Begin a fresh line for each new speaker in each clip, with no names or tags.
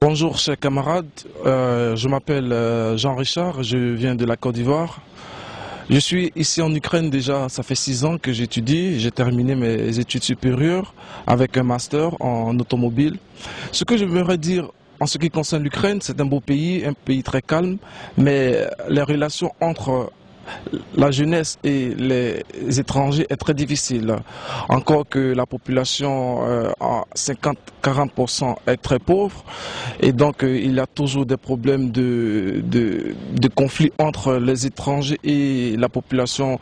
Bonjour chers camarades, je m'appelle Jean-Richard, je viens de la Côte d'Ivoire. Je suis ici en Ukraine déjà, ça fait 6 ans que j'étudie, j'ai terminé mes études supérieures avec un master en automobile. Ce que je voudrais dire en ce qui concerne l'Ukraine, c'est un beau pays, un pays très calme, mais les relations entre la jeunesse et les étrangers est très difficile. Encore que la population à 50-40% est très pauvre et donc il y a toujours des problèmes de conflits entre les étrangers et la population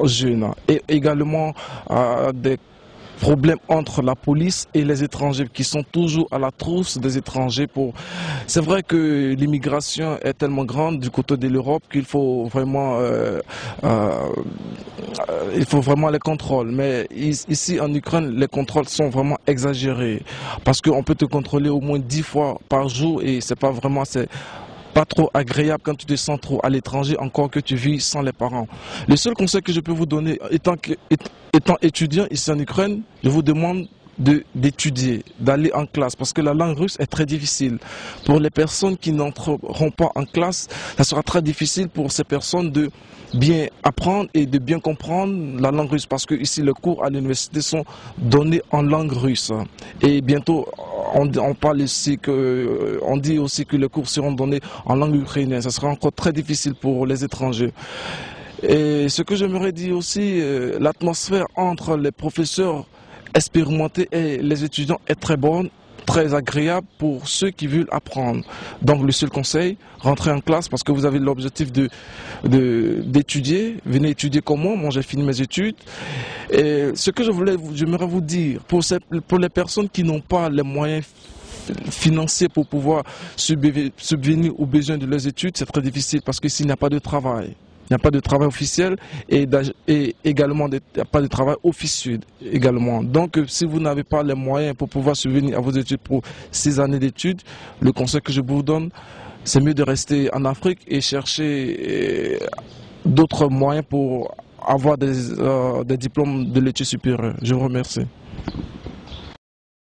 jeune. Et également des problème entre la police et les étrangers qui sont toujours à la trousse des étrangers pour... C'est vrai que l'immigration est tellement grande du côté de l'Europe qu'il faut vraiment les contrôles. Mais ici en Ukraine, les contrôles sont vraiment exagérés parce qu'on peut te contrôler au moins 10 fois par jour et c'est pas vraiment... pas trop agréable quand tu te sens trop à l'étranger, encore que tu vis sans les parents. Le seul conseil que je peux vous donner, étant étudiant ici en Ukraine, je vous demande d'étudier, d'aller en classe, parce que la langue russe est très difficile. Pour les personnes qui n'entreront pas en classe, ça sera très difficile pour ces personnes de bien apprendre et de bien comprendre la langue russe, parce que ici les cours à l'université sont donnés en langue russe. Et bientôt, on parle ici on dit aussi que les cours seront donnés en langue ukrainienne. Ça sera encore très difficile pour les étrangers. Et ce que j'aimerais dire aussi, l'atmosphère entre les professeurs expérimentés et les étudiants est très bonne, très agréable pour ceux qui veulent apprendre. Donc le seul conseil, rentrez en classe parce que vous avez l'objectif d'étudier. Venez étudier comme moi j'ai fini mes études. Et ce que j'aimerais vous dire, pour les personnes qui n'ont pas les moyens financiers pour pouvoir subvenir aux besoins de leurs études, c'est très difficile parce que s'il n'y a pas de travail, il n'y a pas de travail officiel et également il n'y a pas de travail officieux également. Donc si vous n'avez pas les moyens pour pouvoir subvenir à vos études pour 6 années d'études, le conseil que je vous donne, c'est mieux de rester en Afrique et chercher d'autres moyens pour avoir des diplômes de l'étude supérieure. Je vous remercie.